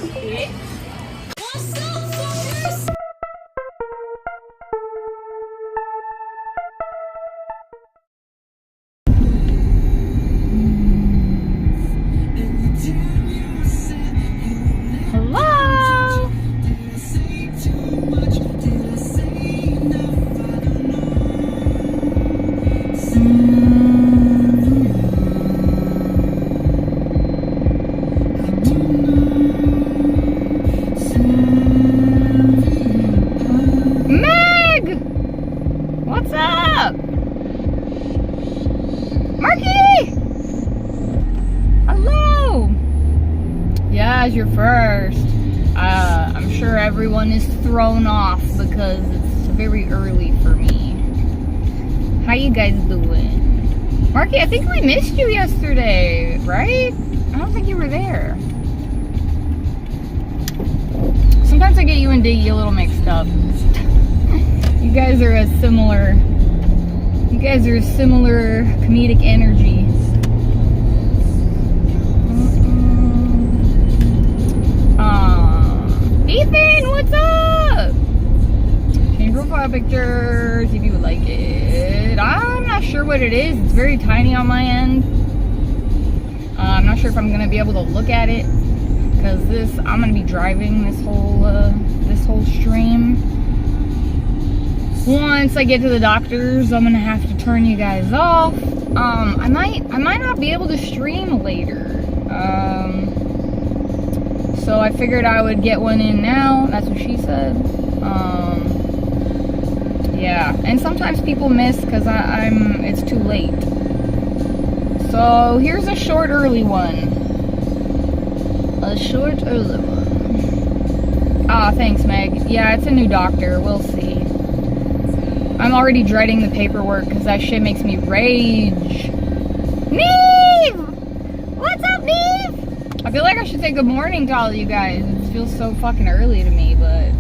bitch. What's up, fuckers? Hello? Meg! What's up? Marky! Hello! Yeah, you're first. I'm sure everyone is thrown off because it's very early for me. How you guys doing? Marky, I think we missed you yesterday, right? I don't think you were there. Sometimes I get you and Diggy a little mixed up. You guys are a similar comedic energy. Ethan, what's up? Change profile picture, see if you would like it. I'm not sure what it is. It's very tiny on my end. I'm not sure if I'm gonna be able to look at it because I'm gonna be driving this whole stream. Once I get to the doctor's, I'm gonna have to turn you guys off. I might not be able to stream later. So I figured I would get one in now. That's what she said. Yeah, and sometimes people miss because it's too late. So here's a short early one. A short early one. Ah, thanks, Meg. Yeah, it's a new doctor. We'll see. I'm already dreading the paperwork because that shit makes me rage. Neve! What's up, Neve? I feel like I should say good morning to all of you guys. It feels so fucking early to me, but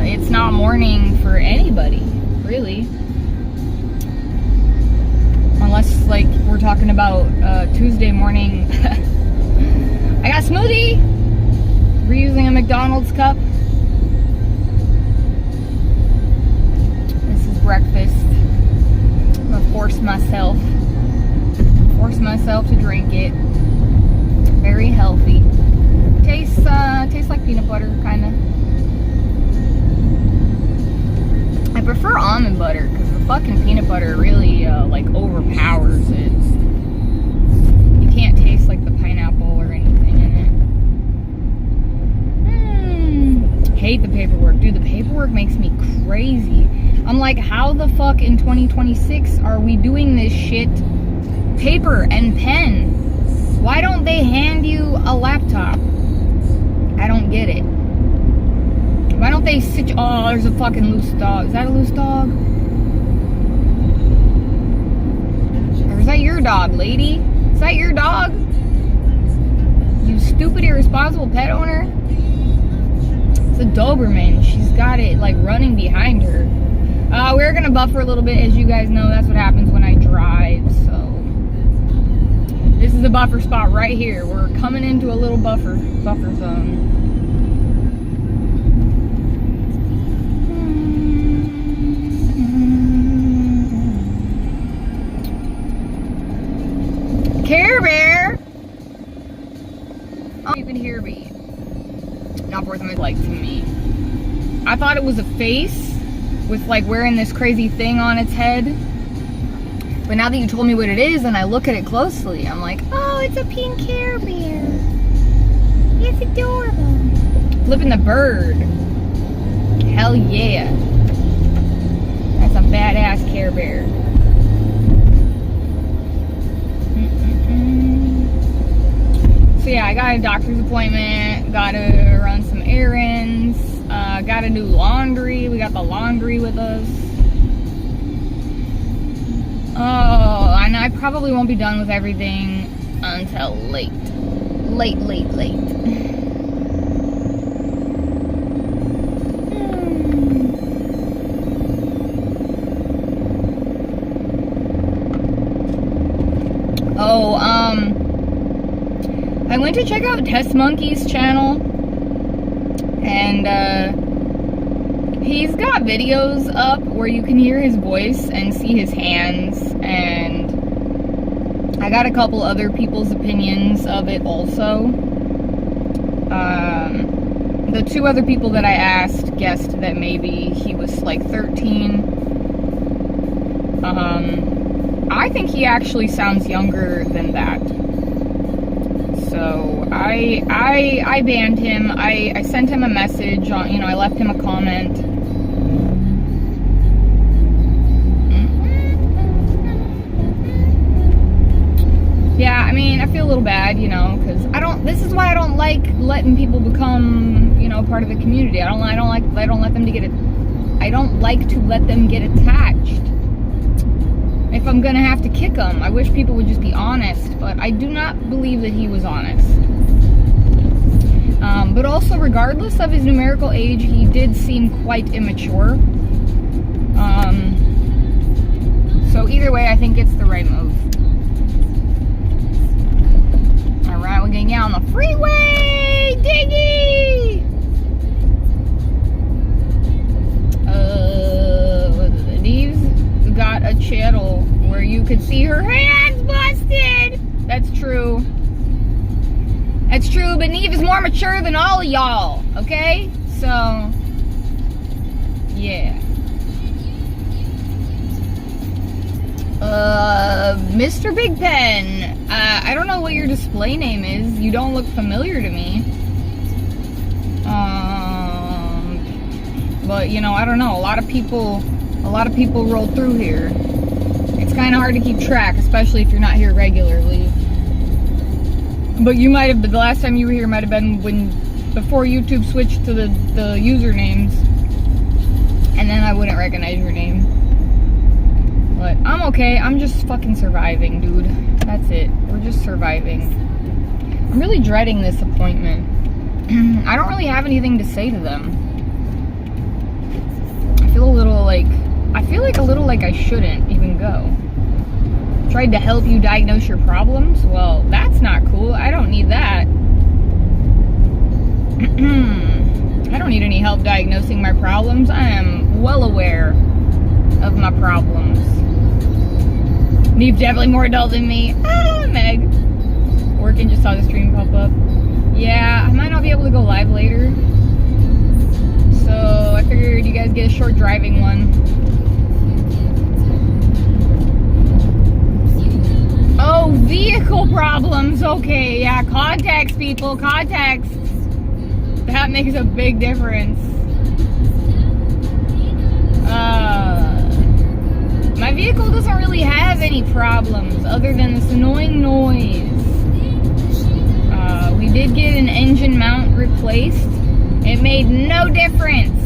it's not morning for anybody, really. Unless, like, we're talking about Tuesday morning. I got smoothie! Reusing a McDonald's cup. This is breakfast. I'm gonna force myself to drink it. Very healthy. Tastes like peanut butter, kinda. I prefer almond butter because the fucking peanut butter really like overpowers it. You can't taste like the pineapple or anything in it. Hate the paperwork, dude. The paperwork makes me crazy. I'm like, how the fuck in 2026 are we doing this shit paper and pen? Why don't they hand you a laptop? I don't get it. Why don't they sit... Oh, there's a fucking loose dog. Is that a loose dog? Or is that your dog, lady? Is that your dog? You stupid, irresponsible pet owner? It's a Doberman. She's got it, like, running behind her. We're gonna buffer a little bit. As you guys know, that's what happens when I drive, so... This is a buffer spot right here. We're coming into a little buffer zone. Care Bear! Oh, you can hear me. Not worth it, like, to me. I thought it was a face with, like, wearing this crazy thing on its head. But now that you told me what it is and I look at it closely, I'm like, oh, it's a pink Care Bear. It's adorable. Flipping the bird. Hell yeah. That's a badass Care Bear. So yeah, I got a doctor's appointment, gotta run some errands, gotta do laundry. We got the laundry with us. Oh, and I probably won't be done with everything until late. Late. I I went to check out Test Monkey's channel, and he's got videos up where you can hear his voice and see his hands, and I got a couple other people's opinions of it also. The two other people that I asked guessed that maybe he was like 13. I think he actually sounds younger than that. So I banned him. I sent him a message on, I left him a comment. Yeah, I mean, I feel a little bad, because this is why I don't like letting people become, part of the community. I don't like to let them get attached. If I'm gonna have to kick them, I wish people would just be honest, but I do not believe that he was honest. But also, regardless of his numerical age, he did seem quite immature. So either way, I think it's the right move. Alright, we're getting out on the freeway! Diggy! Neve's got a channel where you could see her hands busted! That's true. That's true, but Neve is more mature than all of y'all, okay? So, yeah. Mr. Big Pen, I don't know what your display name is. You don't look familiar to me. But, I don't know. A lot of people roll through here. It's kind of hard to keep track, especially if you're not here regularly. But you might have, the last time you were here might have been before YouTube switched to the usernames. And then I wouldn't recognize your name. But I'm okay. I'm just fucking surviving, dude. That's it. We're just surviving. I'm really dreading this appointment. I don't really have anything to say to them. I feel like a little like I shouldn't even go. Tried to help you diagnose your problems? Well, that's not cool. I don't need that. I don't need any help diagnosing my problems. I am well aware of my problems. Neve's definitely more adult than me. Meg. Working, just saw the stream pop up. Yeah, I might not be able to go live later. So I figured you guys get a short driving one. Oh, vehicle problems. Okay, yeah, context, people. Context. That makes a big difference. My vehicle doesn't really have any problems other than this annoying noise. We did get an engine mount replaced. It made no difference.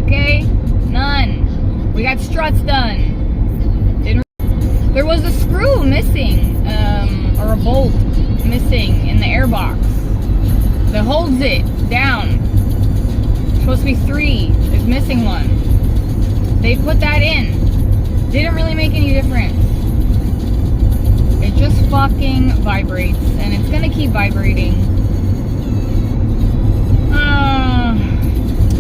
Okay? None. We got struts done. There was a screw missing, or a bolt missing in the airbox that holds it down. It's supposed to be 3. There's missing one. They put that in. Didn't really make any difference. It just fucking vibrates, and it's gonna keep vibrating.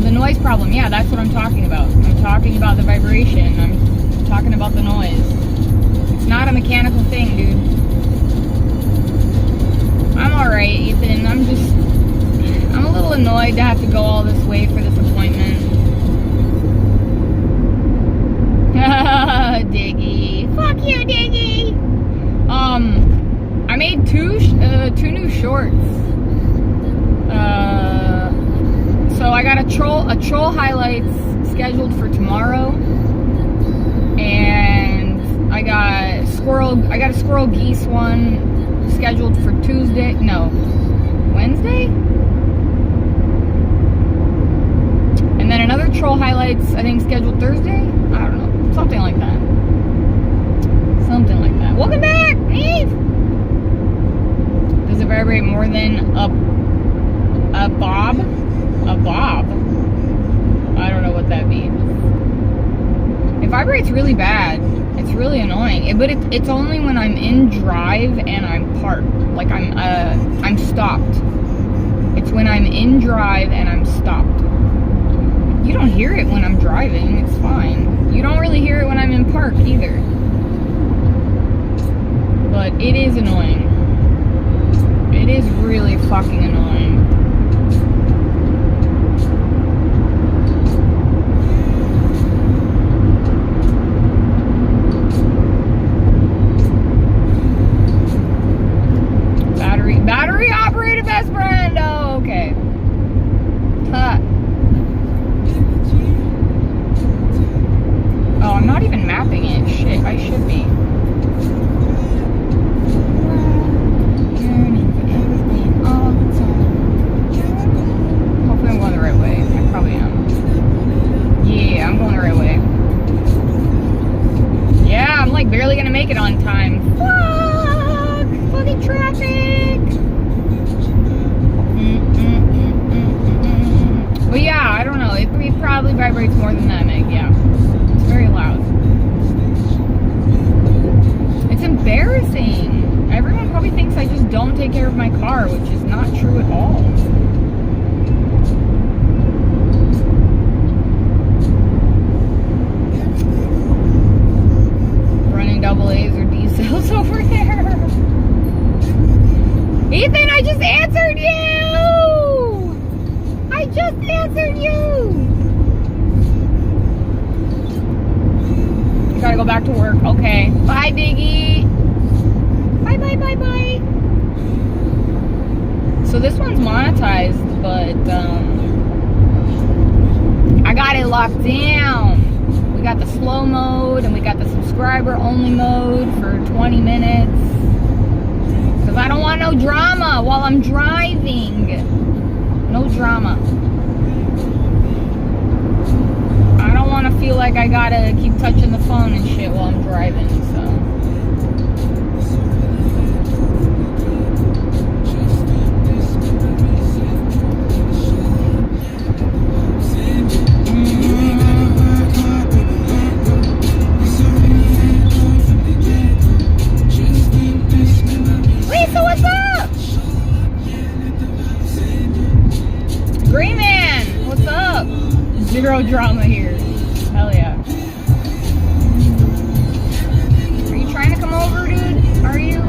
The noise problem, yeah, that's what I'm talking about. I'm talking about the vibration. I'm talking about the noise. It's not a mechanical thing, dude. I'm alright, Ethan. I'm a little annoyed to have to go all this way for this appointment. Diggy. Fuck you, Diggy. I made two new shorts. So I got a troll highlights scheduled for tomorrow, and I got a squirrel geese one scheduled for Wednesday, and then another troll highlights I think scheduled Thursday. I don't know, something like that. Welcome back, Eve. Does it vibrate more than a bob? A bob? I don't know what that means. It vibrates really bad, It's really annoying. But it's only when I'm in drive and I'm parked. Like I'm stopped. It's when I'm in drive and I'm stopped. You don't hear it when I'm driving. It's fine. You don't really hear it when I'm in park either. But it is annoying. It is really fucking annoying. Battery operated best friend. Oh, okay. Huh. Oh, I'm not even mapping it. Shit, I should be. Hopefully I'm going the right way. I probably am. Yeah, I'm going the right way. Yeah, I'm like barely gonna make it on time. Fuck! Fucking traffic! But yeah, I don't know. It probably vibrates more than that, Meg. Yeah. It's very loud. It's embarrassing. Everyone probably thinks I just don't take care of my car, which is not true at all. Running double A's or D cells over there. Ethan, I just answered you! I just answered you! You gotta go back to work. Okay. Bye, Biggie. Bye, bye, bye, bye. So this one's monetized, but I got it locked down. We got the slow mode and we got the subscriber only mode for 20 minutes. Because I don't want no drama while I'm driving. No drama. I don't want to feel like I gotta keep touching the phone and shit while I'm driving, so. Lisa, what's up? Green Man, what's up? Zero drama here. Hell yeah. Are you trying to come over, dude? Are you?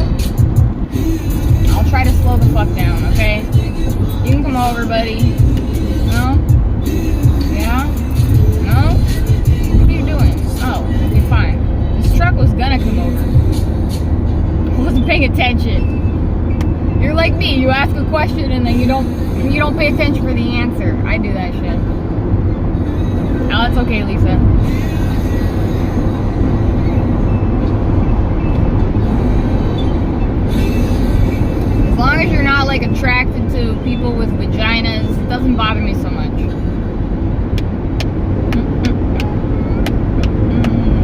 I'll try to slow the fuck down, okay? You can come over, buddy. No? Yeah? No? What are you doing? Oh, okay, fine. This truck was gonna come over. I wasn't paying attention. You're like me. You ask a question and then you don't pay attention for the answer. I do that shit. Oh, it's okay, Lisa. As long as you're not like attracted to people with vaginas, it doesn't bother me so much.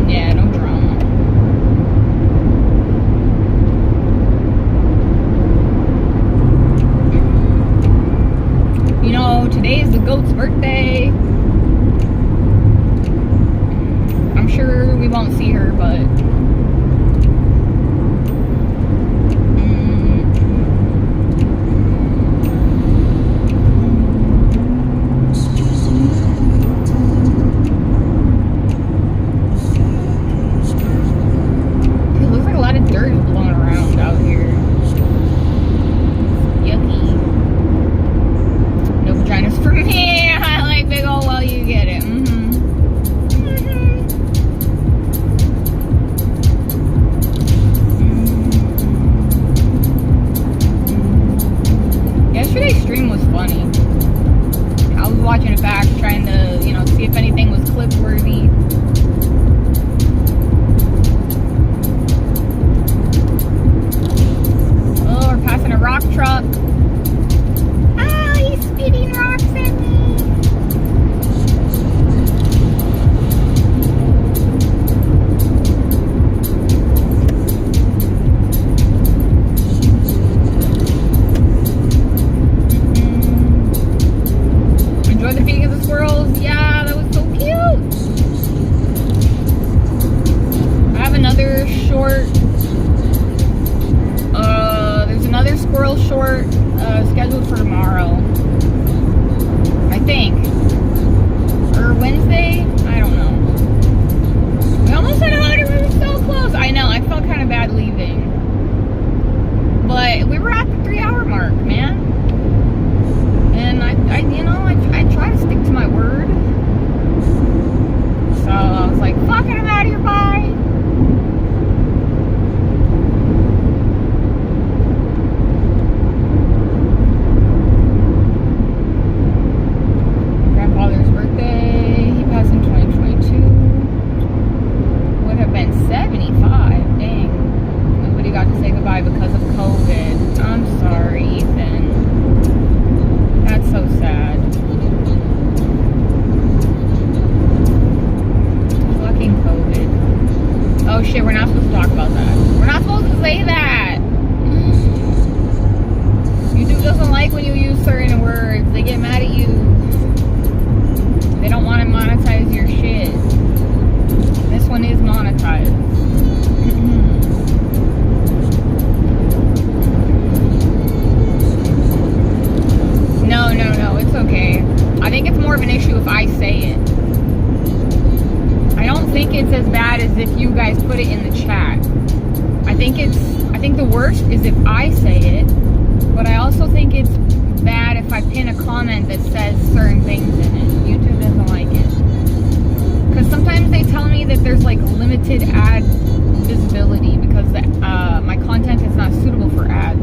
Yeah, no drama. You know, today is the goat's birthday. I'm sure we won't see her, but it looks like a lot of dirt is blowing around out here. Yucky. No vaginas for me. I like big old well, you get it. scheduled for tomorrow. I think. Or Wednesday? I don't know. We almost hit 100. We were so close. I know. I felt kind of bad leaving. But we were at the 3-hour mark, man. And I try to stick to my word. So I was like, fuck it, I'm out of here, bye. Grandfather's birthday, he passed in 2022. Would have been 75, dang. Nobody got to say goodbye because of COVID. I'm sorry, Ethan. That's so sad. Fucking COVID. Oh shit, we're not supposed to talk about that. We're not supposed to say that. YouTube doesn't like when you use certain words. They get mad at you. They don't want to monetize your shit. This one is monetized. No, it's okay. I think it's more of an issue if I say it. I don't think it's as bad as if you guys put it in the chat. I think the worst is if I say it, but I also think it's bad if I pin a comment that says certain things in it. YouTube doesn't like it. Because sometimes they tell me that there's like limited ad visibility because my content is not suitable for ads.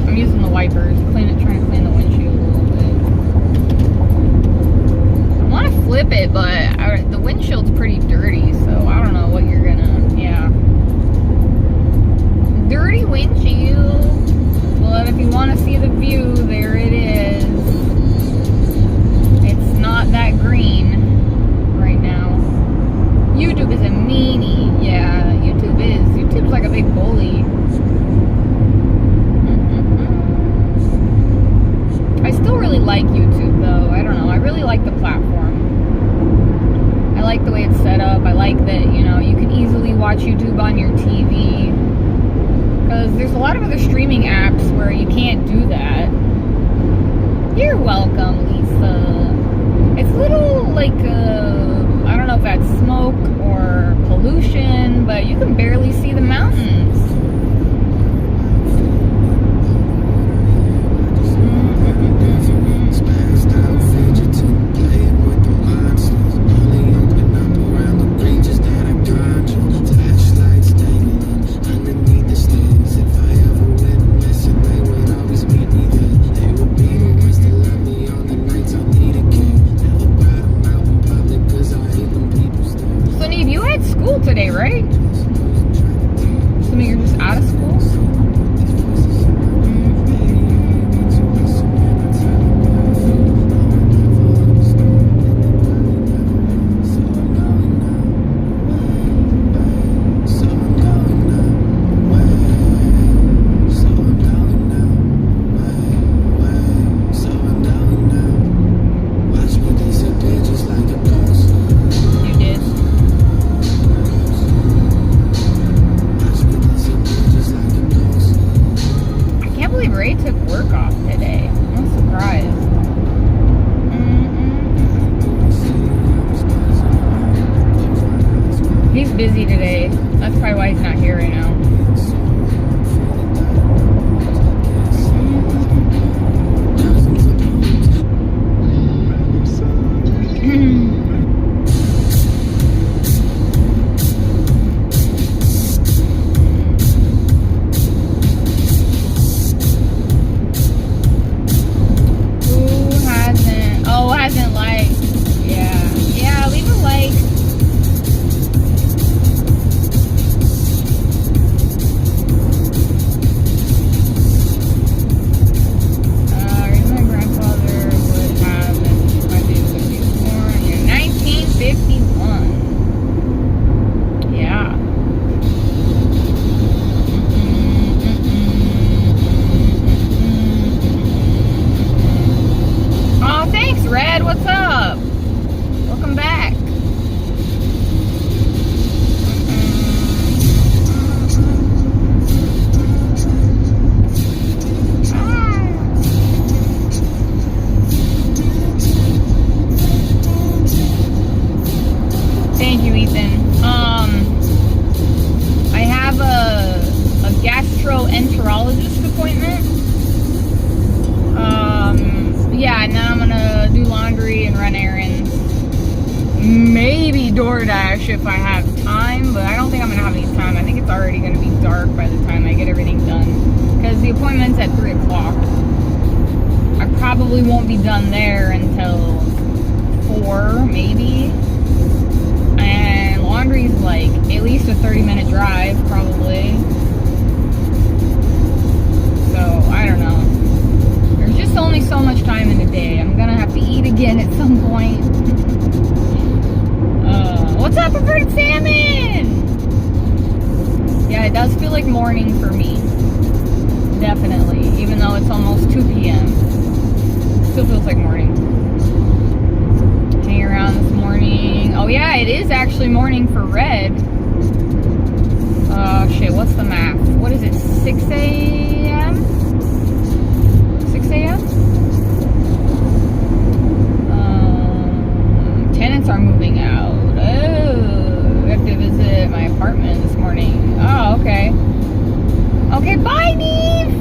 I'm using the wipers, trying to clean the windshield a little bit. I want to flip it, but the windshield's pretty dirty, so I don't know what you're gonna, yeah. Dirty windshield. But if you want to see the view, there it is. It's not that green right now. YouTube is a meanie. Yeah, YouTube is. YouTube's like a big bully. I still really like YouTube though. I don't know. I really like the platform. I like the way it's set up. I like that, you can easily watch YouTube on your TV. Because there's a lot of other streaming apps where you can't do that. You're welcome, Lisa. It's a little like, I don't know if that's smoke or pollution, but you can barely see the mountains. Today, right? Assuming you're just out of school. Ray took work off today. I'm surprised. He's busy today. That's probably why he's not here right now. dermatologist appointment. Yeah, and then I'm gonna do laundry and run errands. Maybe DoorDash if I have time, but I don't think I'm gonna have any time. I think it's already gonna be dark by the time I get everything done. Because the appointment's at 3 o'clock. I probably won't be done there until 4, maybe. And laundry's like at least a 30-minute drive, probably. So, I don't know. There's just only so much time in the day. I'm gonna have to eat again at some point. What's up, Perverted Salmon? Yeah, it does feel like morning for me. Definitely. Even though it's almost 2 p.m. Still feels like morning. Hanging around this morning. Oh yeah, it is actually morning for Red. Shit, what's the math? What is it, 6 a.m.? 6 a.m.? Tenants are moving out. Oh, I have to visit my apartment this morning. Oh, okay. Okay, bye, Neve!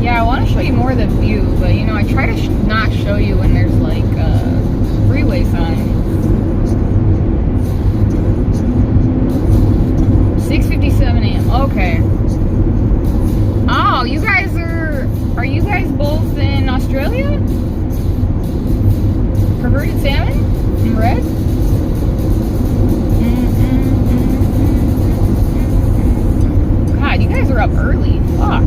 Yeah, I want to show you more of the view, but you know, I try to not show you when there's like freeway signs. 6:57 a.m. Okay. Oh, you guys are you guys both in Australia? Perverted Salmon? In Red? God, you guys are up early. Fuck.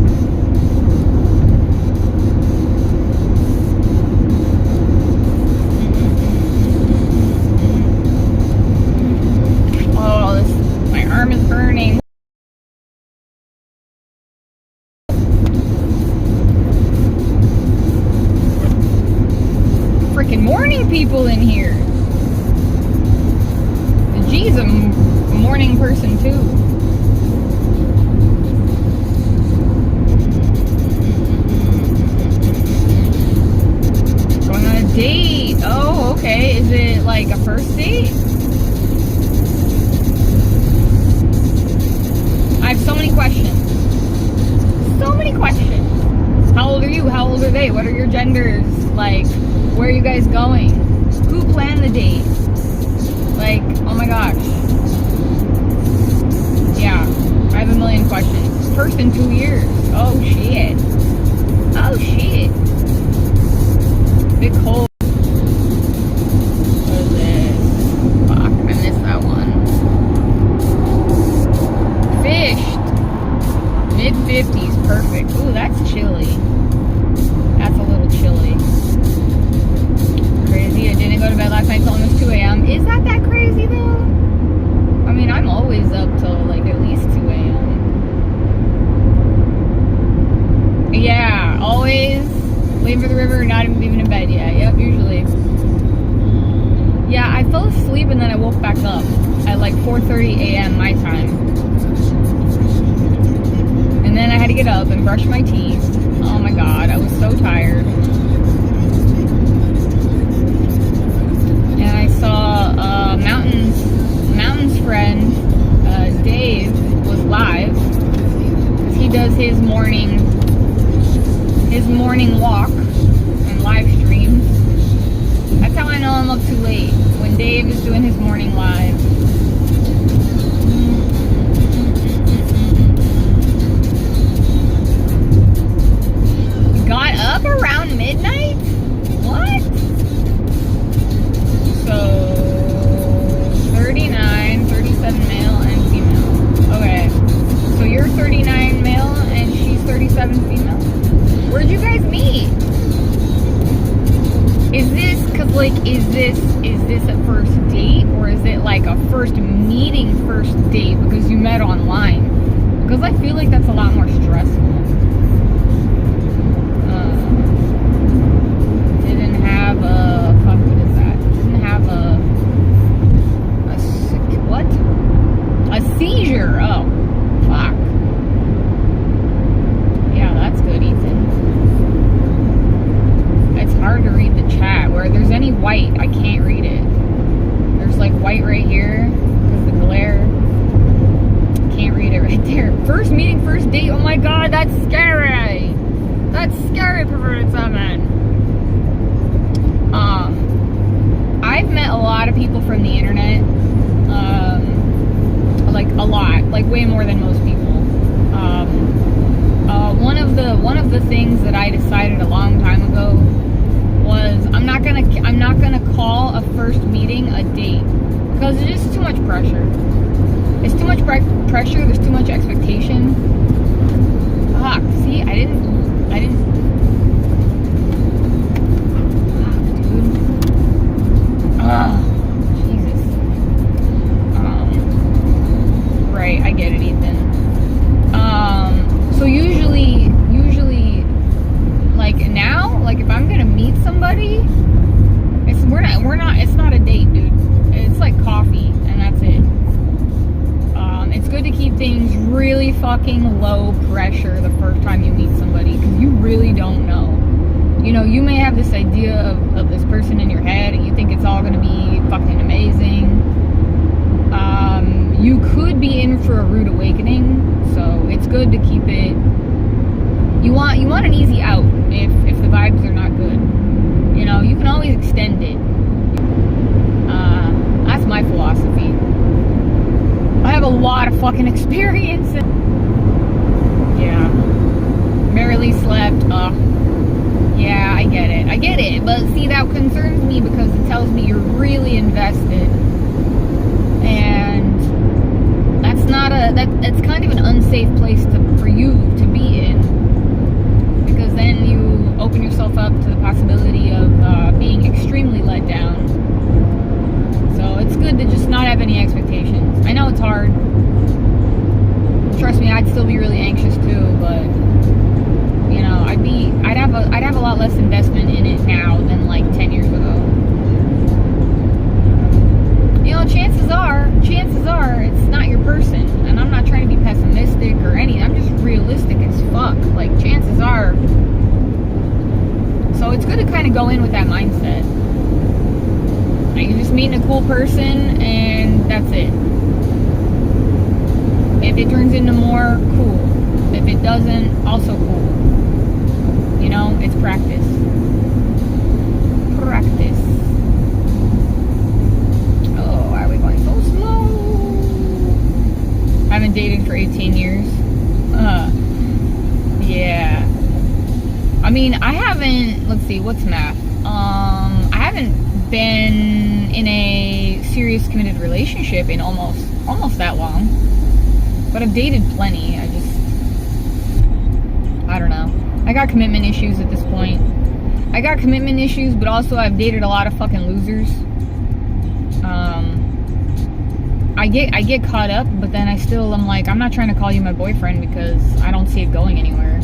Oh, my arm is burning. Freaking morning people in here. G's a morning person too. Going on a date. Oh, okay. Is it like a first date? I have so many questions. So many questions. How old are you? How old are they? What are your genders? Like, where are you guys going? Who planned the date? Like, oh my gosh. Yeah, I have a million questions. First in 2 years. Oh shit. Oh shit. Big hole. What is this? Fuck, I missed that one. Fished. Mid-50s, perfect. Ooh, that's chilly. That's a little chilly. Crazy, I didn't go to bed last night till almost 2 a.m. Is that crazy though? I mean, I'm always up till like at least 2 a.m. Yeah, always waiting for the river, not even in bed yet. Yep, usually. Yeah, I fell asleep and then I woke back up at like 4:30 a.m. my time. And then I had to get up and brush my teeth. Oh my god, I was so tired. And I saw Mountain's friend, Dave, was live. Because he does his morning walk and live streams. That's how I know I'm up too late. When Dave is doing his morning live. Got up around midnight? What? So 39, 37 male and female. Okay. So you're 39 male and she's 37 female? Where'd you guys meet? Is this a first date, or is it like a first meeting, first date because you met online? Because I feel like that's a lot more stressful. Didn't have a, fuck, what is that? Didn't have what? A seizure. Oh, fuck. Yeah, that's good, Ethan. It's hard to read the chat. Where there's any white, I can't read it. There's like white right here because the glare. that's scary. That's scary, perverted semen. I've met a lot of people from the internet. Like a lot, like way more than most people. One of the things that I decided a long time ago was I'm not gonna call a first meeting a date, because it's just too much pressure. It's too much pressure. There's too much expectation. Fuck. See, I didn't. Fuck, dude. Jesus. Right. I get it, Ethan. So usually, like now, like if I'm gonna meet somebody, it's not a date, dude. It's like coffee, and that's it. It's good to keep things really fucking low pressure the first time you meet somebody, because you really don't know. You know, you may have this idea of this person in your head, and you think it's all gonna be fucking amazing. You could be in for a rude awakening, so it's good to keep it. You want an easy out if the vibes are not good. You know, you can always extend it. That's my philosophy. I have a lot of fucking experience. Yeah. Merrily slept. Yeah, I get it. But see, that concerns me because it tells me you're really invested. And that's kind of an unsafe place for you to be in. Because then you open yourself up to the possibility of being extremely let down. So it's good to just not have any expectations. I know it's hard. Trust me, I'd still be really anxious too, but you know, I'd have a lot less investment in it now than like 10 years ago. You know, chances are it's not your person. And I'm not trying to be pessimistic or anything. I'm just realistic as fuck. Like, chances are. So it's good to kind of go in with that mindset. Like, you're just meeting a cool person and that's it. If it turns into more, cool. If it doesn't, also cool. You know, it's practice. Practice. Oh, why are we going so slow? I haven't dated for 18 years. Yeah. I mean, I haven't, let's see, what's math? I haven't been in a serious committed relationship in almost that long. But I've dated plenty. I don't know. I got commitment issues at this point. I got commitment issues, but also I've dated a lot of fucking losers. I get caught up, but then I'm like, I'm not trying to call you my boyfriend because I don't see it going anywhere.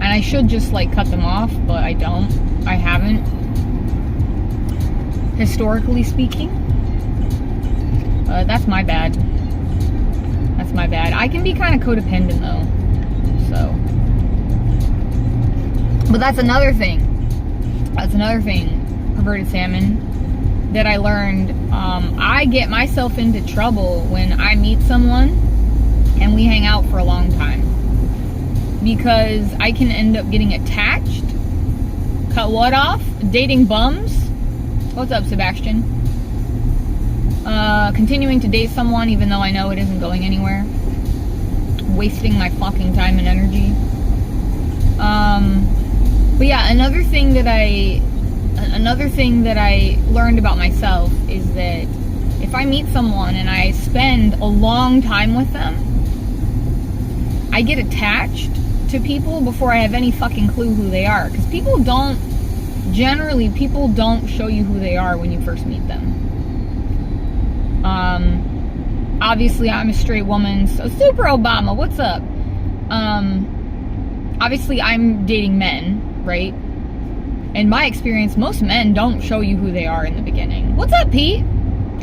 And I should just like cut them off, but I don't. I haven't. Historically speaking. That's my bad. That's my bad. I can be kind of codependent though. So. But that's another thing. Perverted salmon. That I learned. I get myself into trouble when I meet someone and we hang out for a long time, because I can end up getting attached, cut what off, dating bums. What's up, Sebastian? Continuing to date someone even though I know it isn't going anywhere, wasting my fucking time and energy. But yeah, another thing that I learned about myself is that if I meet someone and I spend a long time with them, I get attached to people before I have any fucking clue who they are. Because people don't show you who they are when you first meet them. Obviously I'm a straight woman, so Super Obama, what's up? Obviously I'm dating men, right? In my experience, most men don't show you who they are in the beginning. What's up, Pete?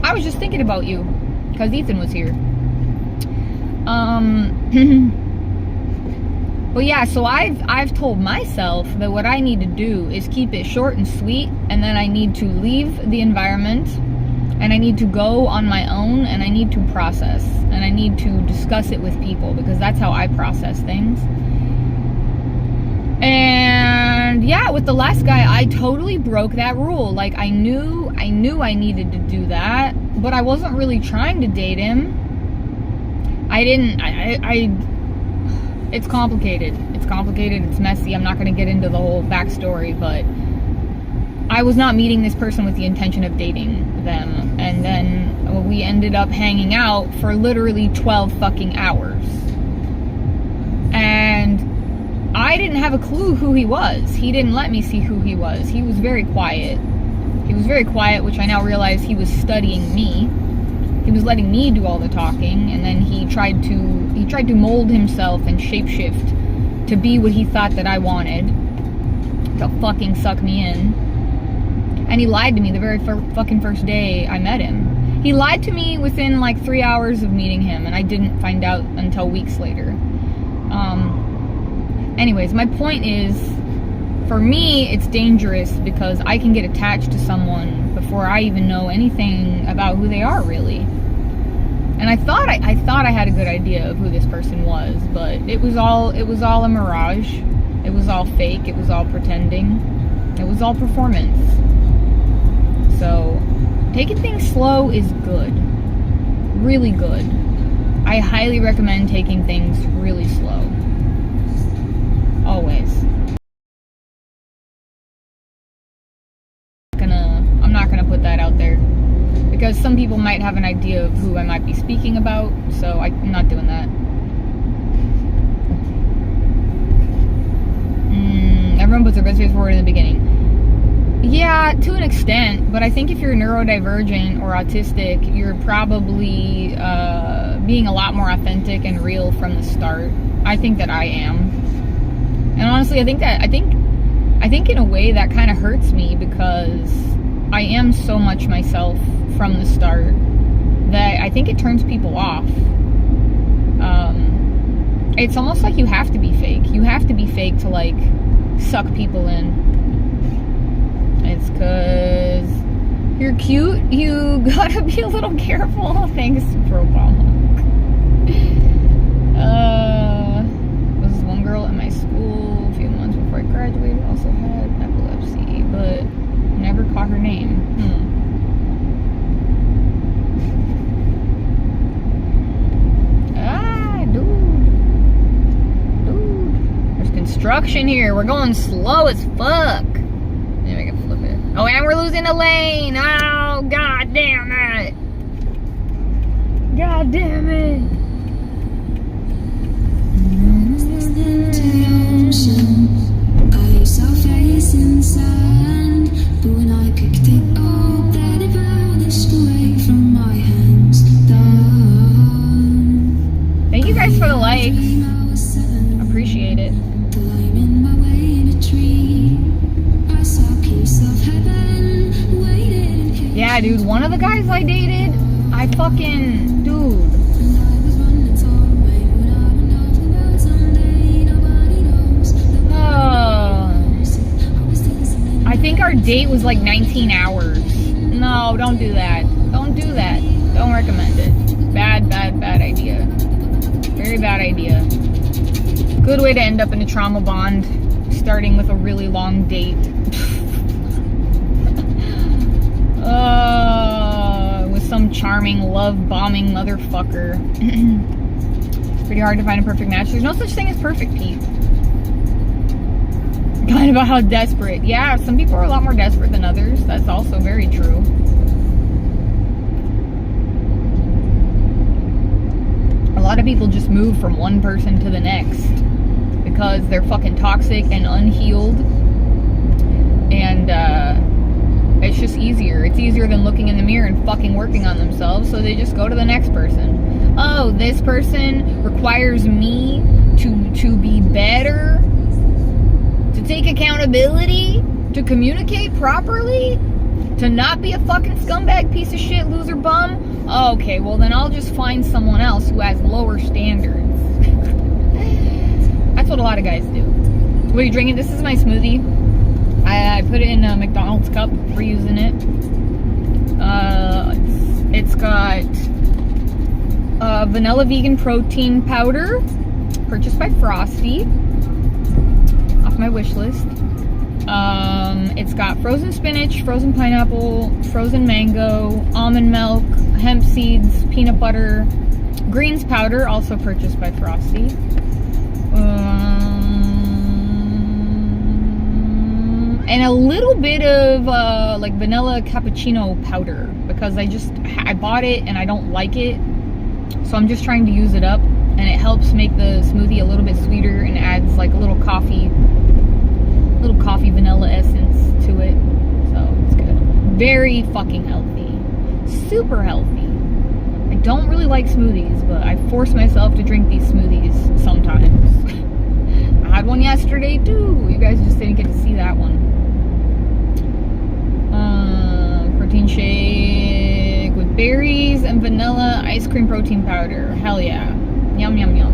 I was just thinking about you, because Ethan was here. But yeah, so I've told myself that what I need to do is keep it short and sweet, and then I need to leave the environment and I need to go on my own, and I need to process, and I need to discuss it with people, because that's how I process things. And yeah, with the last guy, I totally broke that rule. Like, I knew I needed to do that, but I wasn't really trying to date him. It's complicated. It's complicated, it's messy. I'm not going to get into the whole backstory, but I was not meeting this person with the intention of dating them. And then we ended up hanging out for literally 12 fucking hours. And I didn't have a clue who he was. He didn't let me see who he was. He was very quiet. He was very quiet, which I now realize he was studying me. He was letting me do all the talking, and then he tried to mold himself and shapeshift to be what he thought that I wanted, to fucking suck me in. And he lied to me the very fucking first day I met him. He lied to me within like 3 hours of meeting him, and I didn't find out until weeks later. Anyways, my point is, for me, it's dangerous because I can get attached to someone before I even know anything about who they are, really. And I thought I had a good idea of who this person was, but it was all a mirage. It was all fake. It was all pretending. It was all performance. So, taking things slow is good. Really good. I highly recommend taking things really slow. Always. I'm not gonna put that out there, because some people might have an idea of who I might be speaking about, so I'm not doing that. Everyone puts their best face forward in the beginning. Yeah, to an extent, but I think if you're neurodivergent or autistic, you're probably being a lot more authentic and real from the start. I think that I am. And honestly, I think in a way that kind of hurts me, because I am so much myself from the start that I think it turns people off. It's almost like you have to be fake. You have to be fake to, like, suck people in. It's 'cause you're cute. You gotta be a little careful. Thanks, Profile. Was one girl at my school a few months before I graduated also had epilepsy, but never caught her name. Dude. There's construction here. We're going slow as fuck. Maybe I can flip it. Oh, and we're losing a lane. Oh, god damn it. God damn it. Thank you guys for the likes. Appreciate it. Yeah, dude, one of the guys I dated, dude. I think our date was like 19 hours. No, don't do that. Don't do that. Don't recommend it. Bad idea. Very bad idea. Good way to end up in a trauma bond, starting with a really long date. With some charming, love-bombing motherfucker. It's pretty hard to find a perfect match. There's no such thing as perfect, Pete. Kind of about how desperate. Yeah, some people are a lot more desperate than others. That's also very true. A lot of people just move from one person to the next because they're fucking toxic and unhealed. And, it's just easier. It's easier than looking in the mirror and fucking working on themselves, so they just go to the next person. Oh, this person requires me to be better, to take accountability, to communicate properly, to not be a fucking scumbag piece of shit loser bum. Oh, okay, well then I'll just find someone else who has lower standards. That's what a lot of guys do. What are you drinking? This is my smoothie. I put it in a McDonald's cup, reusing it. It's It's got vanilla vegan protein powder, purchased by Frosty, off my wish list. It's got frozen spinach, frozen pineapple, frozen mango, almond milk, hemp seeds, peanut butter, greens powder, also purchased by Frosty. And a little bit of like vanilla cappuccino powder, because I bought it and I don't like it, so I'm just trying to use it up, and it helps make the smoothie a little bit sweeter and adds like a little coffee vanilla essence to it. So it's good. Very fucking healthy, super healthy. I don't really like smoothies, but I force myself to drink these smoothies sometimes. I had one yesterday too. You guys just didn't get to see that one. Protein shake with berries and vanilla ice cream protein powder. Hell yeah. Yum, yum, yum.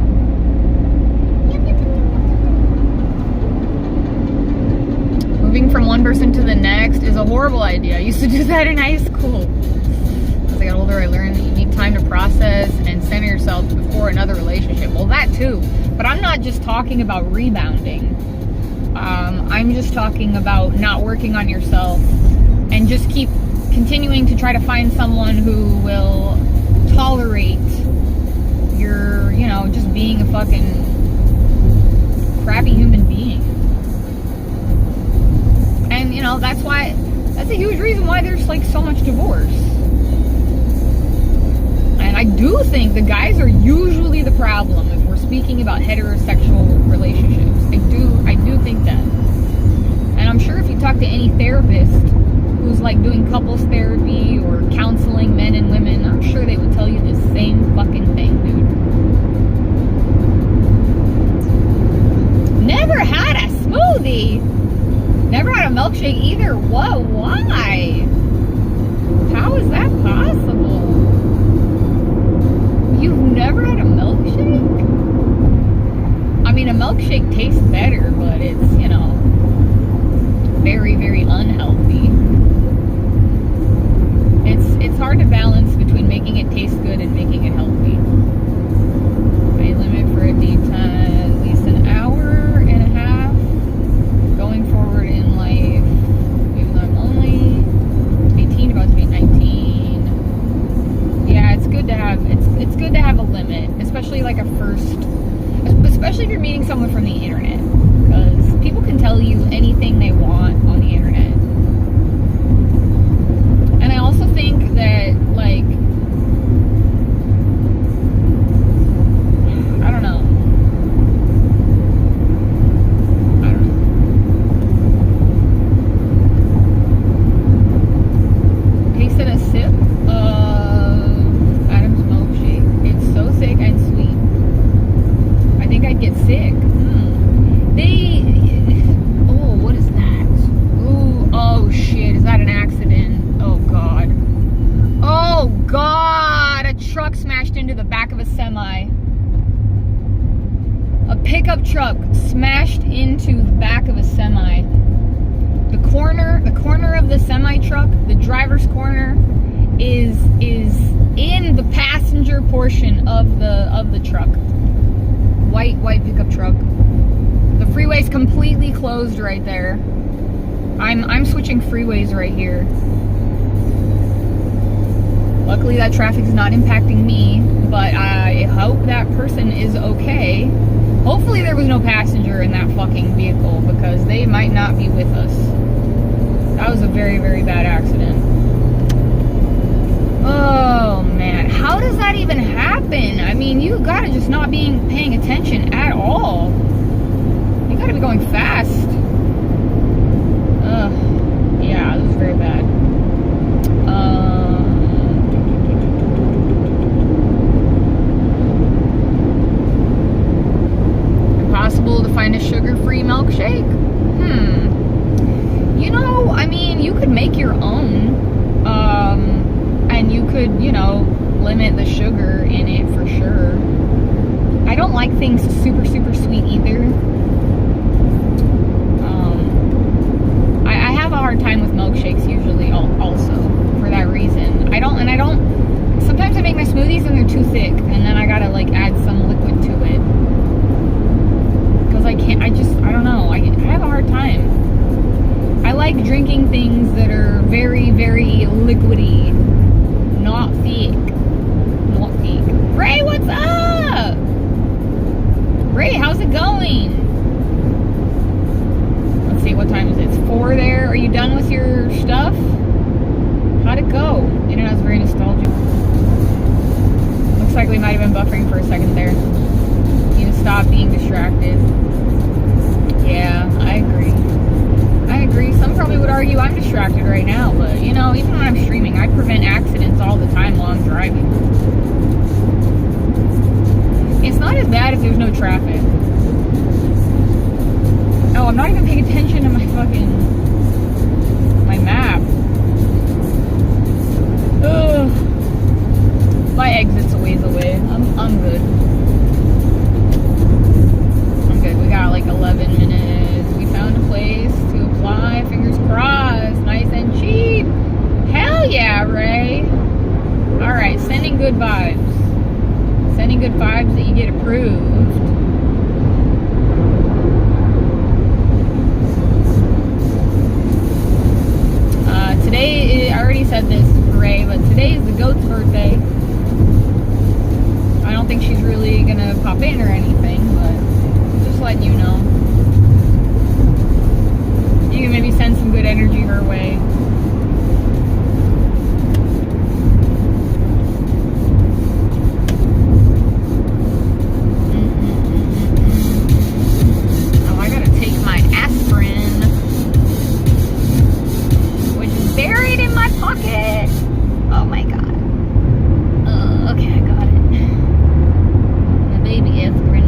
Moving from one person to the next is a horrible idea. I used to do that in high school. As I got older, I learned that you need time to process and center yourself before another relationship. Well, that too. But I'm not just talking about rebounding. I'm just talking about not working on yourself and just keep continuing to try to find someone who will tolerate your, you know, just being a fucking crappy human being. And, you know, that's a huge reason why there's like so much divorce. And I do think the guys are usually the problem if we're speaking about heterosexual relationships. I do think that. And I'm sure if you talk to any therapist who's like doing couples therapy or counseling men and women, I'm sure they would tell you the same fucking thing, dude. Never had a smoothie. Never had a milkshake either. Whoa, why? How is that possible? You've never had a milkshake? I mean, a milkshake tastes better, but it's, you know, very, very unhealthy. It's hard to balance between making it taste good and making it healthy. I limit for a date time at least an hour and a half. Going forward in life, even though I'm only 18, about to be 19. Yeah, it's good to have a limit, especially like especially if you're meeting someone from the internet, because people can tell you anything they want on the internet. And I also think that, like, I don't know. Tasted a sip of Adam's milkshake. It's so thick and sweet. I think I'd get sick. What is that? Ooh, oh shit, is that an accident? Oh god. Oh god, a truck smashed into the back of a semi. A pickup truck smashed into the back of a semi. The corner of the semi truck, the driver's corner, is in the passenger portion of the truck. White pickup truck. The freeway's completely closed right there. I'm switching freeways right here. Luckily that traffic is not impacting me, but I hope that person is okay. Hopefully there was no passenger in that fucking vehicle, because they might not be with us. That was a very, very bad accident. Oh man, how does that even happen? I mean, you gotta just not paying attention at all. You gotta be going fast. Yeah, this is very bad. Impossible to find a sugar-free milkshake? You know, I mean, you could make your own. And you could, you know, limit the sugar in it for sure. I don't like things super, super sweet either. I drinking things that are very, very liquidy. Not thick. Not thick. Ray, what's up? Ray, how's it going? Let's see, what time is it? It's 4 there. Are you done with your stuff? How'd it go? Internet's very nostalgic. Looks like we might have been buffering for a second there. Need to stop being distracted. Yeah, I agree. I agree. Some probably would argue I'm distracted right now, but you know, even when I'm streaming, I prevent accidents all the time while I'm driving. It's not as bad if there's no traffic. Oh, I'm not even paying attention to my map. Ugh. My exit's a ways away. I'm good. I'm good. We got like 11 minutes. We found a place to apply. Fingers crossed. Nice and cheap. Hell yeah, Ray. Alright, sending good vibes. Sending good vibes that you get approved. Today, I already said this, Ray, but today is the goat's birthday. I don't think she's really gonna pop in or anything, but just letting you know. You can maybe send some good energy her way. Oh, I gotta take my aspirin, which is buried in my pocket. Oh my god. Okay, I got it. My baby aspirin.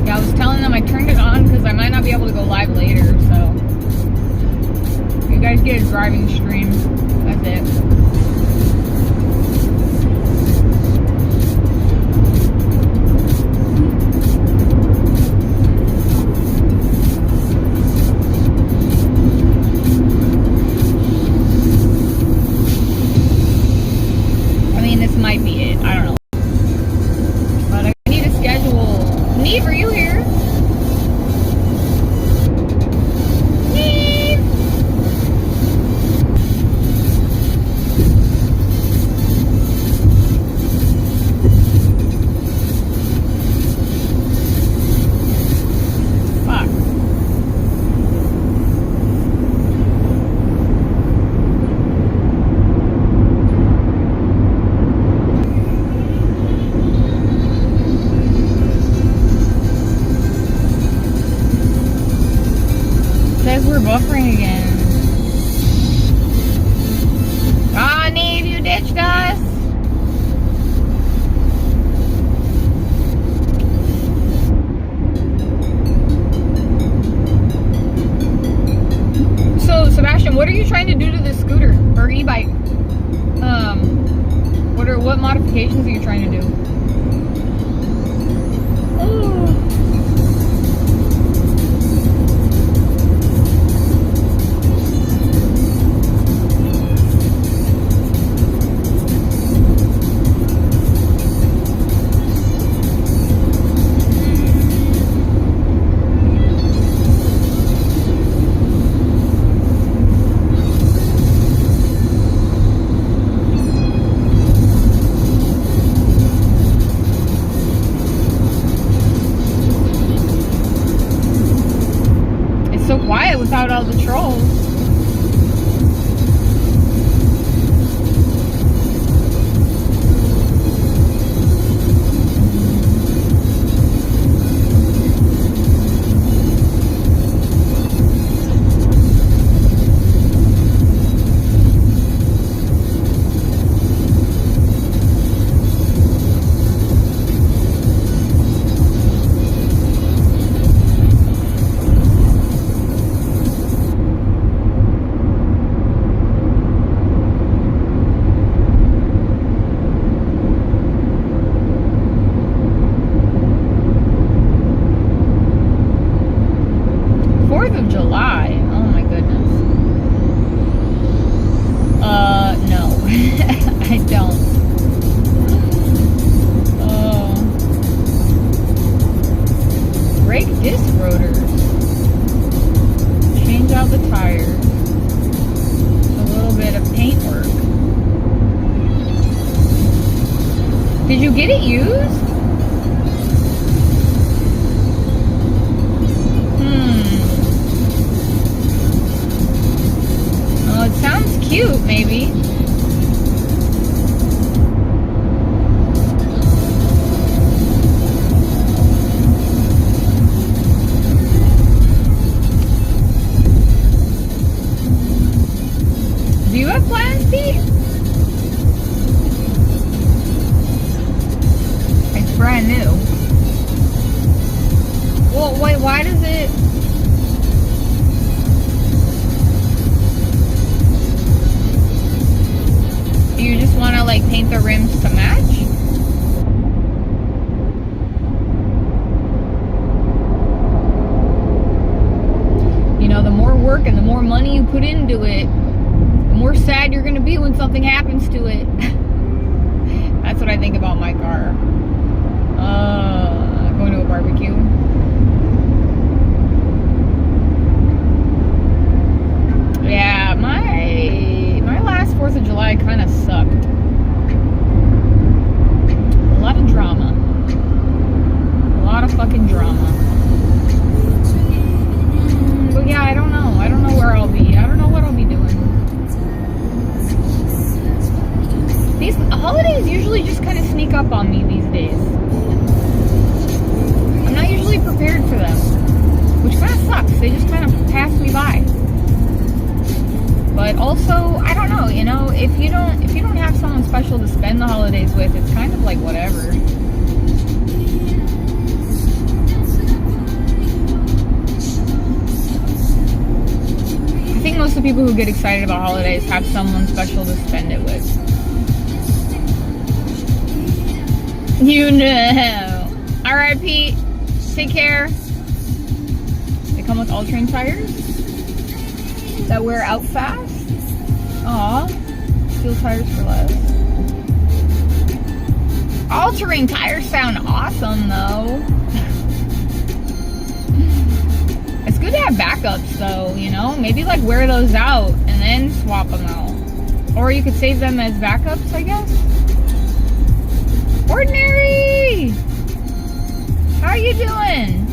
Yeah, I was telling them I turned it on because I might not be able to go live later, so you guys get a driving stream. That's it. I mean, this might be it. I don't know. But I need to schedule. Neve, are you here? Neve! Fuck. Says we're buffering again. Ah, Neve, you ditched us. So, Sebastian, what are you trying to do to this scooter or e-bike? What modifications are you trying to do? Oh. Did you get it used? Well, it sounds cute, maybe. Do you have plans, Pete? It's brand new. Well, wait, why does it... Do you just want to, like, paint the rims to match? You know, the more work and the more money you put into it, the more sad you're going to be when something happens to it. That's what I think about my car. Going to a barbecue. Yeah, my last 4th of July kind of sucked. A lot of drama. A lot of fucking drama. But yeah, I don't know. I don't know where I'll be. I don't know what I'll be doing. These holidays usually just kind of sneak up on me these days. I'm not usually prepared for them, which kind of sucks. They just kind of pass me by. But also, I don't know, you know, if you don't have someone special to spend the holidays with, it's kind of like whatever. I think most of the people who get excited about holidays have someone special to spend it with. You know. Alright, Pete. Take care. They come with all-terrain tires that wear out fast. Aw. Steel tires for less. All-terrain tires sound awesome, though. It's good to have backups, though, you know? Maybe, like, wear those out and then swap them out. Or you could save them as backups, I guess. Ordinary! How you doing?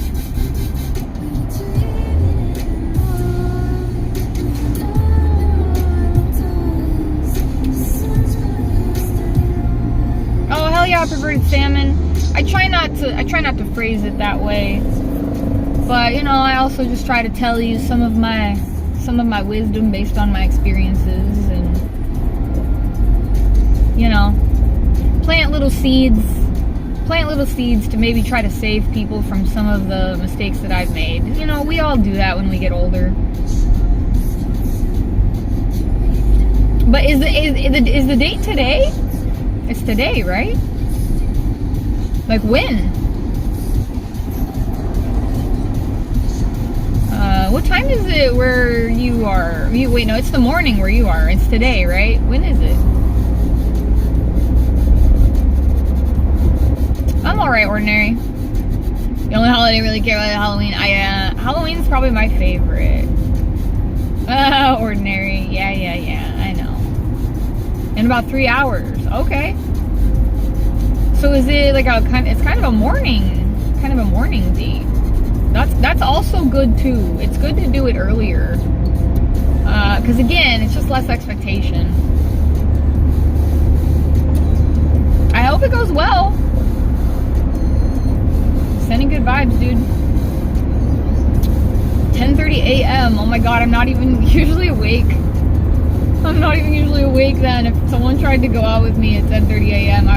Oh, hell yeah, perverted salmon. I try not to phrase it that way. But, you know, I also just try to tell you some of my wisdom based on my experiences, and, you know, plant little seeds to maybe try to save people from some of the mistakes that I've made. You know, we all do that when we get older. But is the date today? It's today, right? Like when? What time is it where you are? Wait, no, it's the morning where you are. It's today, right? When is it? I'm alright, Ordinary. The only holiday I really care about is Halloween. Halloween's probably my favorite. Ordinary. Yeah, I know. In about 3 hours. Okay. So is it like it's kind of a morning date. That's also good too. It's good to do it earlier. Because again, it's just less expectation. I hope it goes well. Sending good vibes, dude. 10:30 a.m. Oh my god, I'm not even usually awake. I'm not even usually awake then. If someone tried to go out with me at 10:30 a.m.,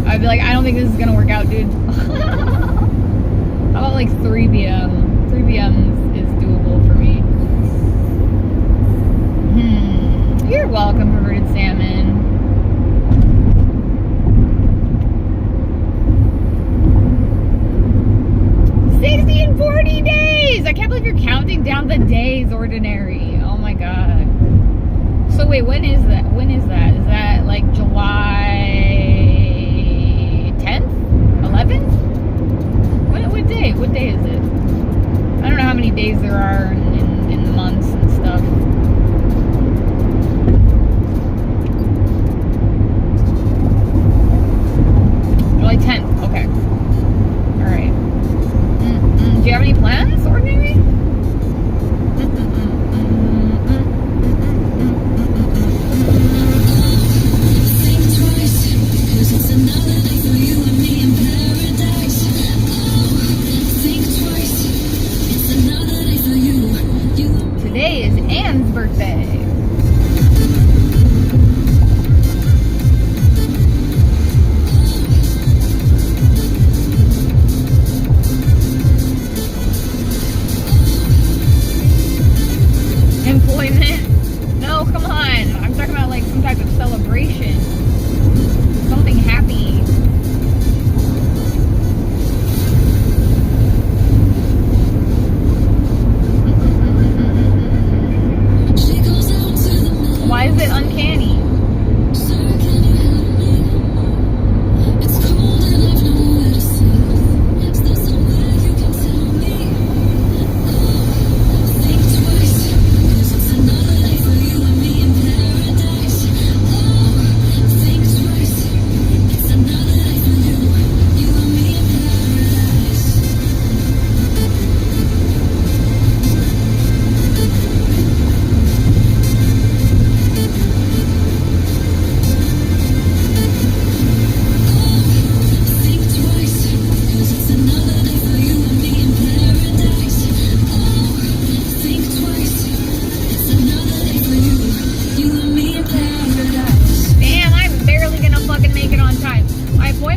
I'd be like, I don't think this is gonna work out, dude. How about like 3 p.m.? 3 p.m. is doable for me. You're welcome, perverted salmon. 60 and 40 days! I can't believe you're counting down the days, Ordinary. Oh my god. So wait, when is that? Is that like July 10th? 11th? What day? What day is it? I don't know how many days there are in months and stuff.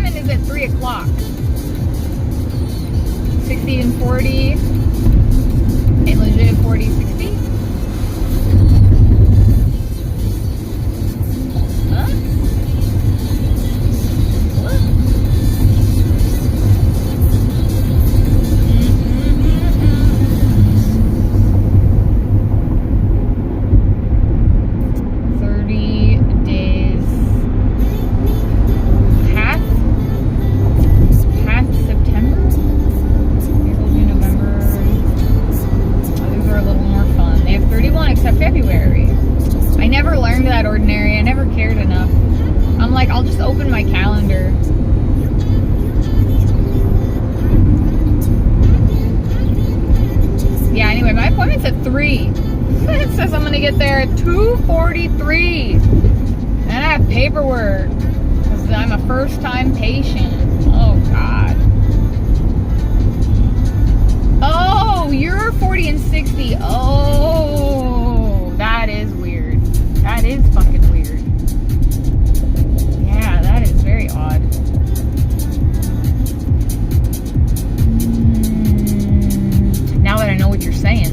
appointment is at 3 o'clock. 60 and 40. Ain't legit 40, 60. Huh? What? 30 days past September? April, June, November. Oh, these are a little more fun. They have 31 except February. I never learned that ordinary. I never cared enough. I'm like, I'll just open my calendar. Yeah, anyway, my appointment's at 3. It says I'm gonna get there at 2:43. And I have paperwork. Because I'm a first-time patient. Oh, God. Oh, you're 40 and 60. Oh, that is weird. That is fucking weird. Yeah, that is very odd. Now that I know what you're saying.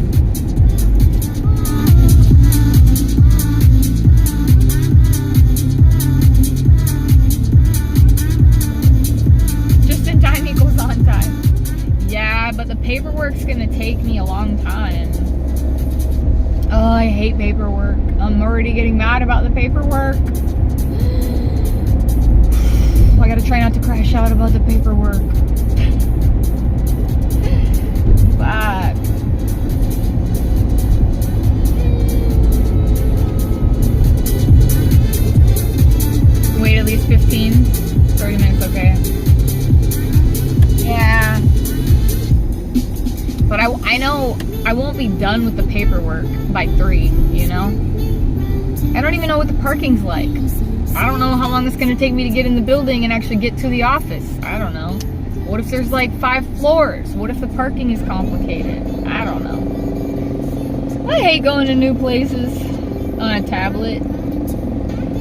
Just in time equals on time. Yeah, but the paperwork's gonna take me a long time. Oh, I hate paperwork. I'm already getting mad about the paperwork. I gotta try not to crash out about the paperwork. Fuck. Wait at least 15, 30 minutes, okay. Yeah. But I know I won't be done with the paperwork by 3, you know? I don't even know what the parking's like. I don't know how long it's gonna take me to get in the building and actually get to the office. I don't know. What if there's like 5 floors? What if the parking is complicated? I don't know. I hate going to new places on a tablet.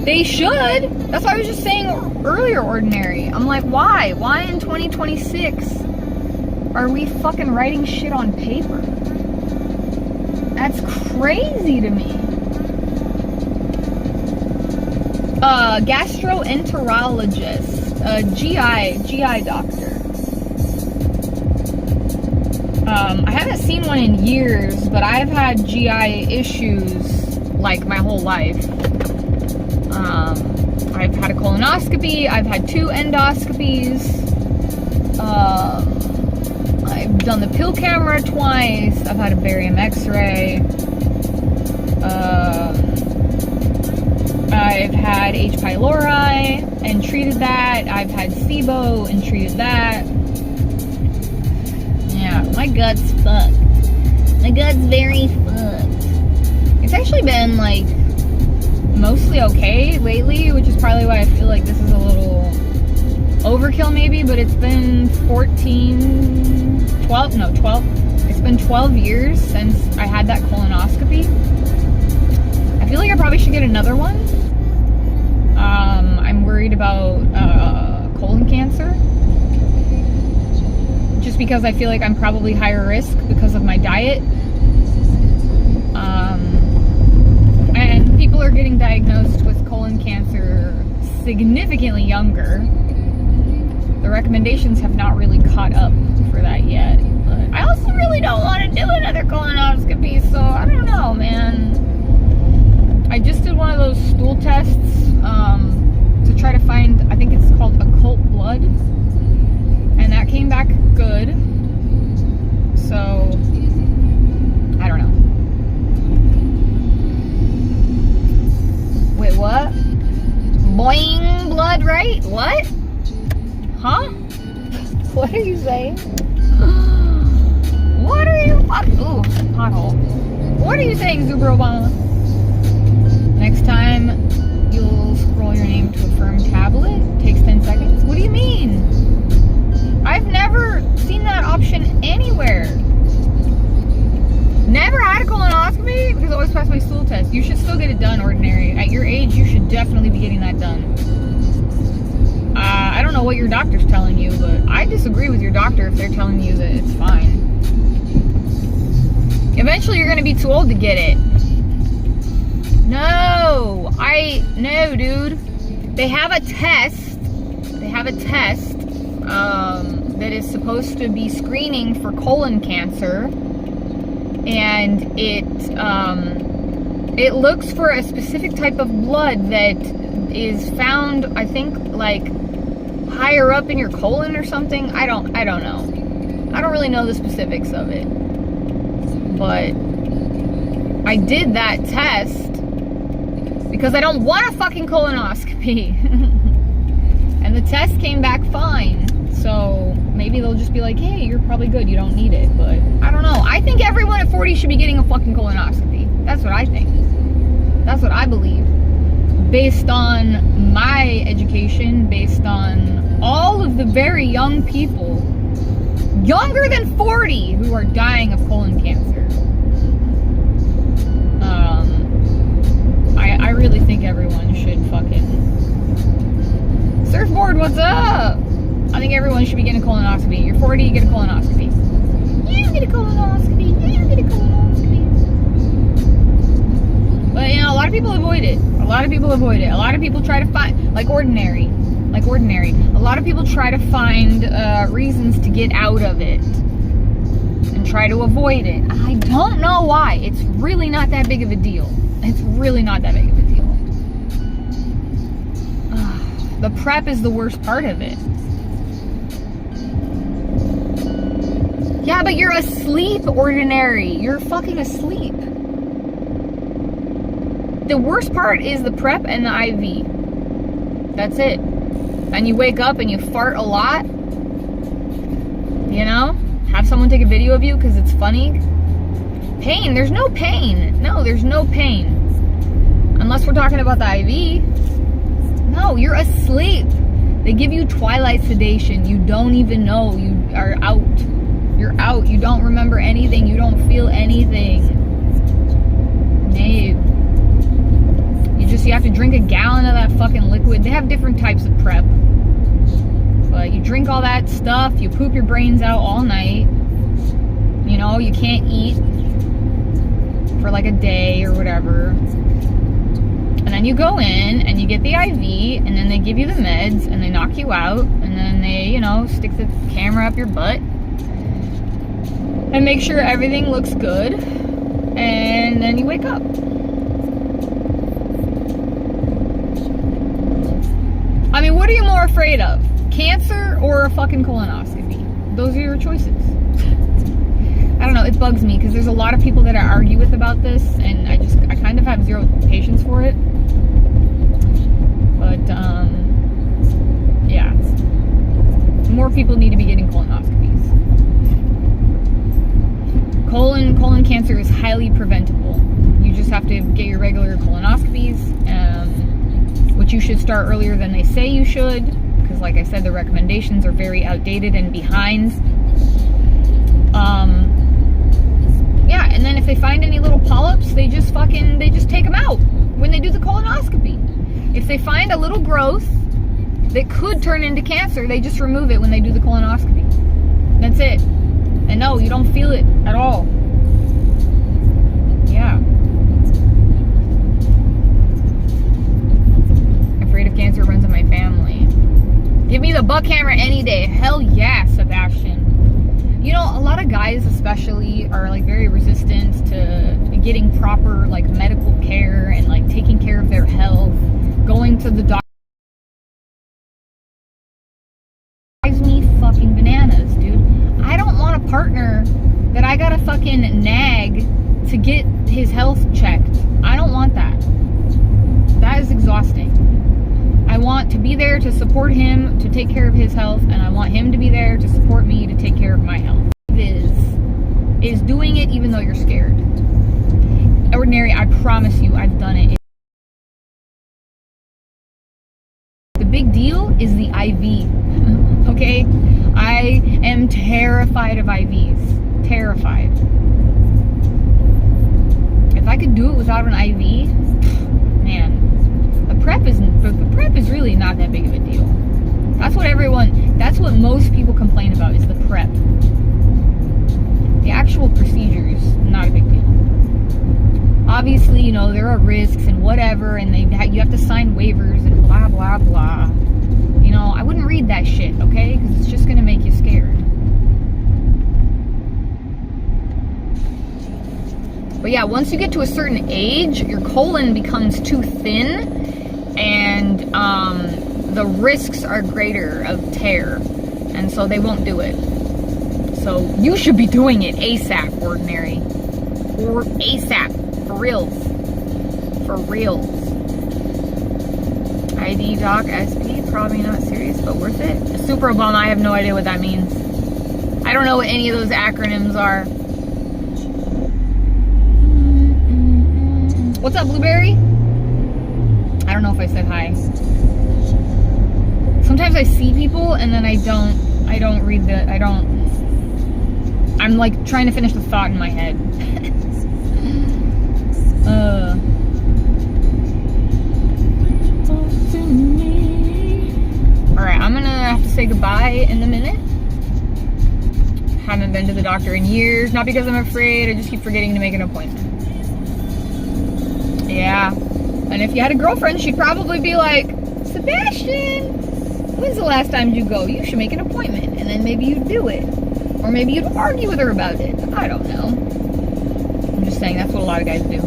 They should. That's what I was just saying earlier, ordinary. I'm like, why? Why in 2026 are we fucking writing shit on paper? That's crazy to me. Gastroenterologist, GI doctor. I haven't seen one in years, but I've had GI issues like my whole life. I've had a colonoscopy, I've had 2 endoscopies, I've done the pill camera twice, I've had a barium x-ray, I've had H. pylori and treated that, I've had SIBO and treated that. Yeah, my gut's fucked. My gut's very fucked. It's actually been like mostly okay lately, which is probably why I feel like this is a little overkill maybe, but it's been 12. It's been 12 years since I had that colonoscopy. I feel like I probably should get another one. I'm worried about colon cancer. Just because I feel like I'm probably higher risk because of my diet. And people are getting diagnosed with colon cancer significantly younger. The recommendations have not really caught up for that yet. But I also really don't want to do another colonoscopy, so I don't know, man. I just did one of those stool tests to try to find, I think it's called occult blood. And that came back good. So, I don't know. Wait, what? Boing blood, right? What? Huh? What are you saying? What are you fucking... Ooh, pothole. What are you saying, Zuber Obama? Next time, you'll scroll your name to a firm tablet. Takes 10 seconds. What do you mean? I've never seen that option anywhere. Never had a colonoscopy because I always pass my stool test. You should still get it done, ordinary. At your age, you should definitely be getting that done. I don't know what you're your doctor's telling you, but I disagree with your doctor if they're telling you that it's fine. Eventually you're gonna be too old to get it. No, dude. They have a test. That is supposed to be screening for colon cancer, and it looks for a specific type of blood that is found, I think, like higher up in your colon or something. I don't know. I don't really know the specifics of it, but I did that test because I don't want a fucking colonoscopy. And the test came back fine. So maybe they'll just be like, hey, you're probably good, you don't need it. But I don't know. I think everyone at 40 should be getting a fucking colonoscopy. That's what I think. That's what I believe. Based on my education, based on all of the very young people, younger than 40, who are dying of colon cancer. I really think everyone should fucking... Surfboard, what's up? I think everyone should be getting a colonoscopy. You're 40, you get a colonoscopy. You get a colonoscopy. You get a colonoscopy. But, you know, a lot of people avoid it. A lot of people try to find, like ordinary. A lot of people try to find reasons to get out of it and try to avoid it. I don't know why. It's really not that big of a deal. The prep is the worst part of it. Yeah, but you're asleep, ordinary. You're fucking asleep. The worst part is the prep and the IV. That's it. And you wake up and you fart a lot. You know? Have someone take a video of you because it's funny. Pain. There's no pain. No, there's no pain. Unless we're talking about the IV. No, you're asleep. They give you twilight sedation. You don't even know. You are out. You're out. You don't remember anything. You don't feel anything. Nabe. You have to drink a gallon of that fucking liquid. They have different types of prep. But you drink all that stuff. You poop your brains out all night. You know, you can't eat for like a day or whatever. And then you go in and you get the IV, and then they give you the meds and they knock you out, and then they, you know, stick the camera up your butt and make sure everything looks good, and then you wake up. I mean, what are you more afraid of? Cancer or a fucking colonoscopy? Those are your choices. I don't know, it bugs me because there's a lot of people that I argue with about this, and I kind of have zero patience for it. But, yeah. More people need to be getting colonoscopies. Colon cancer is highly preventable. You just have to get your regular colonoscopies, which you should start earlier than they say you should, because like I said, the recommendations are very outdated and behind. Yeah, and then if they find any little polyps, they just take them out when they do the colonoscopy. If they find a little growth that could turn into cancer, they just remove it when they do the colonoscopy. That's it. And no, you don't feel it at all. Yeah. Afraid of cancer runs in my family. Give me the buck hammer any day. Hell yeah, Sebastian. You know, a lot of guys especially are like very resistant to getting proper like medical care and like taking care of their health, going to the doctor. Drives me fucking bananas, dude. I don't want a partner that I gotta fucking nag to get his health checked. I don't want that. That is exhausting. I want to be there to support him, to take care of his health, and I want him to be there to support me to take care of my health. Is doing it even though you're scared. Ordinary, I promise you, I've done it. The big deal is the IV, okay? I am terrified of IVs. Terrified. If I could do it without an IV, man, the prep is really not that big of a deal. That's what That's what most people complain about, is the prep. The actual procedures, not a big deal. Obviously, you know, there are risks and whatever, and you have to sign waivers and blah, blah, blah. You know, I wouldn't read that shit, okay? Because it's just going to make you scared. But yeah, once you get to a certain age, your colon becomes too thin, and the risks are greater of tear, and so they won't do it. So you should be doing it ASAP, Ordinary. Or ASAP, for reals. For reals. ID Doc SP, probably not serious, but worth it. Super Obama, I have no idea what that means. I don't know what any of those acronyms are. What's up, Blueberry? I don't know if I said hi. Sometimes I see people and then I don't read I'm like trying to finish the thought in my head. Alright, I'm gonna have to say goodbye in a minute. Haven't been to the doctor in years, not because I'm afraid, I just keep forgetting to make an appointment. Yeah. And if you had a girlfriend, she'd probably be like, Sebastian, when's the last time you go? You should make an appointment. And then maybe you'd do it. Or maybe you'd argue with her about it. I don't know. I'm just saying, that's what a lot of guys do.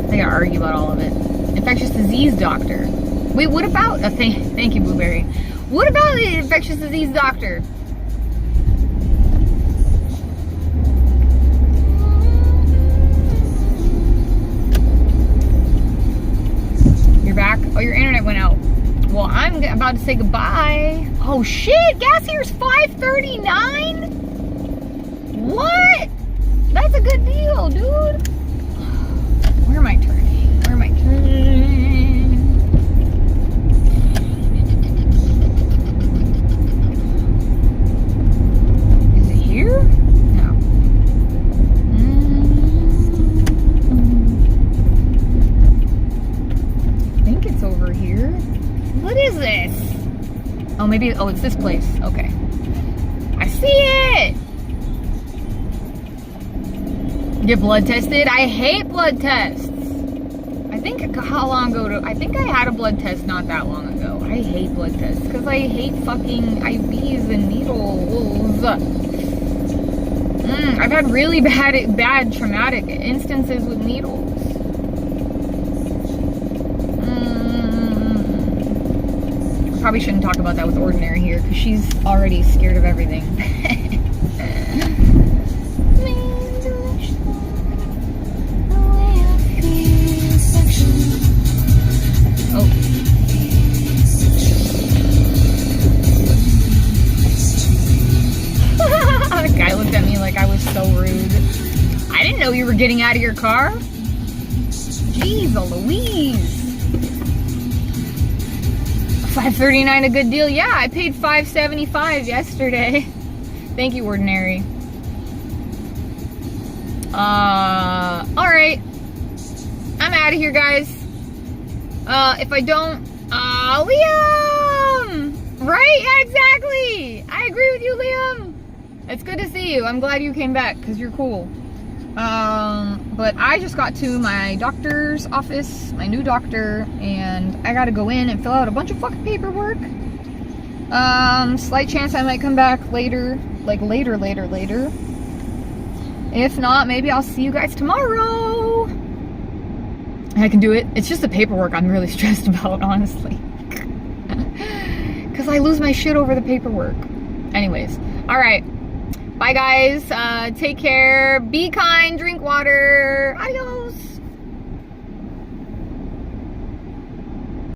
They gotta argue about all of it. Infectious disease doctor. Wait, what about... thank you, Blueberry. What about the infectious disease doctor? You're back? Oh, your internet went out. Well, I'm about to say goodbye. Oh shit, gas here's $5.39? What? That's a good deal, dude. Where am I turning? Where am I turning? Is it here? No. I think it's over here. What is this? Oh, maybe, oh, it's this place. Okay. I see it! Get blood tested? I hate blood tests. I think, how long ago? I think I had a blood test not that long ago. I hate blood tests because I hate fucking IVs and needles. I've had really bad traumatic instances with needles. Probably shouldn't talk about that with Ordinary here because she's already scared of everything. Oh. The guy looked at me like I was so rude. I didn't know you were getting out of your car. Jeez, Louise. $5.39 a good deal? Yeah, I paid $5.75 yesterday. Thank you, Ordinary. Alright. I'm out of here, guys. If I don't... Liam! Right? Yeah, exactly! I agree with you, Liam! It's good to see you. I'm glad you came back, because you're cool. But I just got to my doctor's office, my new doctor, and I gotta go in and fill out a bunch of fucking paperwork. Slight chance I might come back later. Like, later. If not, maybe I'll see you guys tomorrow. I can do it. It's just the paperwork I'm really stressed about, honestly. Because I lose my shit over the paperwork. Anyways, alright. Bye, guys. Take care. Be kind. Drink water. Adios.